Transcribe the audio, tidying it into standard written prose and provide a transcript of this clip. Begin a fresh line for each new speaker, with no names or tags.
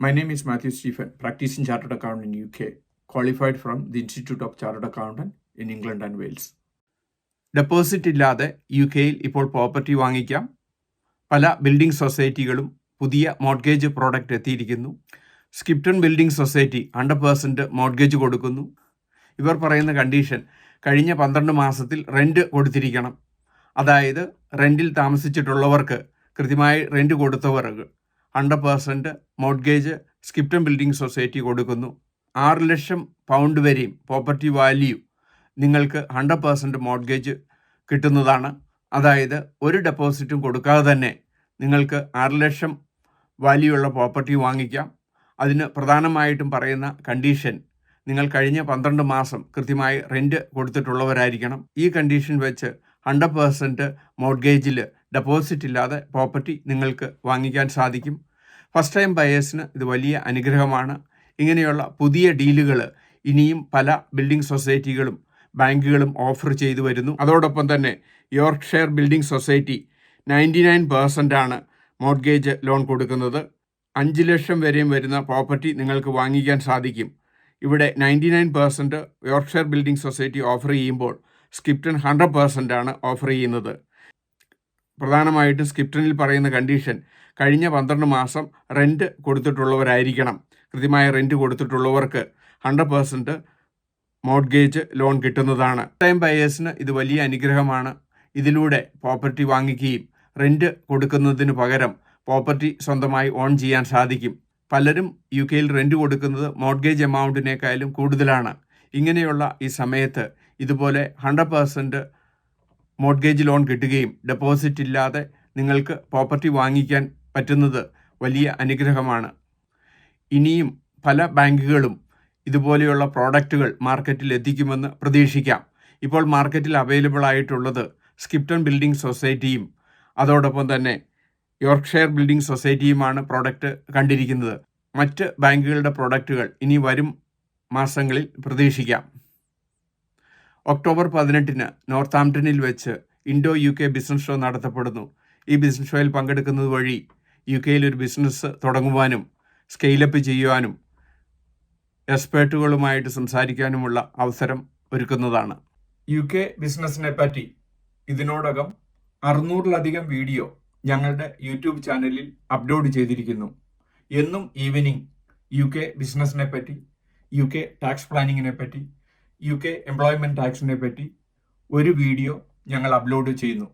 My name is Matthew Stephen, practicing chartered accountant in UK, qualified from the Institute of Chartered Accountant in England and Wales. Deposit ഇല്ലാതെ UK-യിൽ ഇപ്പോൾ property വാങ്ങിക്കാം. പല building സൊസൈറ്റികളും പുതിയ mortgage product എത്തിയിരിക്കുന്നു. സ്കിപ്റ്റൺ building society 100% mortgage കൊടുക്കുന്നു. ഇവർ പറയുന്ന condition കഴിഞ്ഞ 12 മാസത്തിൽ റെൻറ്റ് കൊടുത്തിരിക്കണം. അതായത് റെൻറ്റിൽ താമസിച്ചിട്ടുള്ളവർക്ക് കൃത്യമായി റെൻറ്റ് കൊടുത്തവർക്ക് 100% മോർഗേജ് സ്കിപ്റ്റൺ ബിൽഡിംഗ് സൊസൈറ്റി കൊടുക്കുന്നു. 6 ലക്ഷം പൗണ്ട് വരെയും പ്രോപ്പർട്ടി വാല്യൂ നിങ്ങൾക്ക് 100% മോർഗേജ് കിട്ടുന്നതാണ്. അതായത് ഒരു ഡെപ്പോസിറ്റും കൊടുക്കാതെ തന്നെ നിങ്ങൾക്ക് 6 ലക്ഷം വാല്യൂ ഉള്ള പ്രോപ്പർട്ടി വാങ്ങിക്കാം. അതിന് പ്രധാനമായിട്ടും പറയുന്ന കണ്ടീഷൻ നിങ്ങൾ കഴിഞ്ഞ 12 മാസം കൃത്യമായി റെൻറ്റ് കൊടുത്തിട്ടുള്ളവരായിരിക്കണം. ഈ കണ്ടീഷൻ വെച്ച് 100% മോർഗേജിൽ ഡെപ്പോസിറ്റ് ഇല്ലാതെ പ്രോപ്പർട്ടി നിങ്ങൾക്ക് വാങ്ങിക്കാൻ സാധിക്കും. ഫസ്റ്റ് ടൈം ബയേഴ്സിന് ഇത് വലിയ അനുഗ്രഹമാണ്. ഇങ്ങനെയുള്ള പുതിയ ഡീലുകൾ ഇനിയും പല ബിൽഡിംഗ് സൊസൈറ്റികളും ബാങ്കുകളും ഓഫർ ചെയ്തു വരുന്നു. അതോടൊപ്പം തന്നെ യോർക്ക്ഷയർ ബിൽഡിംഗ് സൊസൈറ്റി 99% ആണ് മോർഗേജ് ലോൺ കൊടുക്കുന്നത്. 5 ലക്ഷം വരെയും വരുന്ന പ്രോപ്പർട്ടി നിങ്ങൾക്ക് വാങ്ങിക്കാൻ സാധിക്കും. ഇവിടെ 99% യോർക്ക്ഷയർ ബിൽഡിംഗ് സൊസൈറ്റി ഓഫർ ചെയ്യുമ്പോൾ സ്കിപ്റ്റൺ 100% ആണ് ഓഫർ ചെയ്യുന്നത്. പ്രധാനമായിട്ടും സ്കിപ്റ്റണിൽ പറയുന്ന കണ്ടീഷൻ കഴിഞ്ഞ 12 മാസം റെൻറ്റ് കൊടുത്തിട്ടുള്ളവരായിരിക്കണം. കൃത്യമായ റെൻറ്റ് കൊടുത്തിട്ടുള്ളവർക്ക് 100% മോർഗേജ് ലോൺ കിട്ടുന്നതാണ്. ടൈം ബയേഴ്സിന് ഇത് വലിയ അനുഗ്രഹമാണ്. ഇതിലൂടെ പ്രോപ്പർട്ടി വാങ്ങിക്കുകയും റെൻറ്റ് കൊടുക്കുന്നതിന് പകരം പ്രോപ്പർട്ടി സ്വന്തമായി ഓൺ ചെയ്യാൻ സാധിക്കും. പലരും UK-യിൽ റെൻറ്റ് കൊടുക്കുന്നത് മോർഗേജ് എമൗണ്ടിനേക്കാളും കൂടുതലാണ്. ഇങ്ങനെയുള്ള ഈ സമയത്ത് ഇതുപോലെ 100% മോർഗേജ് ലോൺ കിട്ടുകയും ഡെപ്പോസിറ്റ് ഇല്ലാതെ നിങ്ങൾക്ക് പ്രോപ്പർട്ടി വാങ്ങിക്കാൻ പറ്റുന്നത് വലിയ അനുഗ്രഹമാണ്. ഇനിയും പല ബാങ്കുകളും ഇതുപോലെയുള്ള പ്രോഡക്റ്റുകൾ മാർക്കറ്റിൽ എത്തിക്കുമെന്ന് പ്രതീക്ഷിക്കാം. ഇപ്പോൾ മാർക്കറ്റിൽ അവൈലബിൾ ആയിട്ടുള്ളത് സ്കിപ്റ്റൺ ബിൽഡിംഗ് സൊസൈറ്റിയും അതോടൊപ്പം തന്നെ യോർക്ക്ഷയർ ബിൽഡിംഗ് സൊസൈറ്റിയുമാണ് പ്രോഡക്റ്റ് കണ്ടിരിക്കുന്നത്. മറ്റ് ബാങ്കുകളുടെ പ്രോഡക്റ്റുകൾ ഇനി വരും മാസങ്ങളിൽ പ്രതീക്ഷിക്കാം. ഒക്ടോബർ 18-ന് നോർത്താംപ്ടണിൽ വെച്ച് ഇൻഡോ UK ബിസിനസ് ഷോ നടത്തപ്പെടുന്നു. ഈ ബിസിനസ് ഷോയിൽ പങ്കെടുക്കുന്നത് വഴി UK-യിൽ ഒരു ബിസിനസ് തുടങ്ങുവാനും സ്കെയിലപ്പ് ചെയ്യുവാനും എക്സ്പേർട്ടുകളുമായിട്ട് സംസാരിക്കാനുമുള്ള അവസരം ഒരുക്കുന്നതാണ്. UK ബിസിനസ്സിനെ പറ്റി ഇതിനോടകം 600-ലധികം വീഡിയോ ഞങ്ങളുടെ യൂട്യൂബ് ചാനലിൽ അപ്ലോഡ് ചെയ്തിരിക്കുന്നു. എന്നും ഈവനിങ് UK ബിസിനസ്സിനെ പറ്റി, UK ടാക്സ് പ്ലാനിങ്ങിനെ പറ്റി, UK എംപ്ലോയ്മെൻറ്റ് ടാക്സിനെ പറ്റി ഒരു വീഡിയോ ഞങ്ങൾ അപ്ലോഡ് ചെയ്യുന്നു.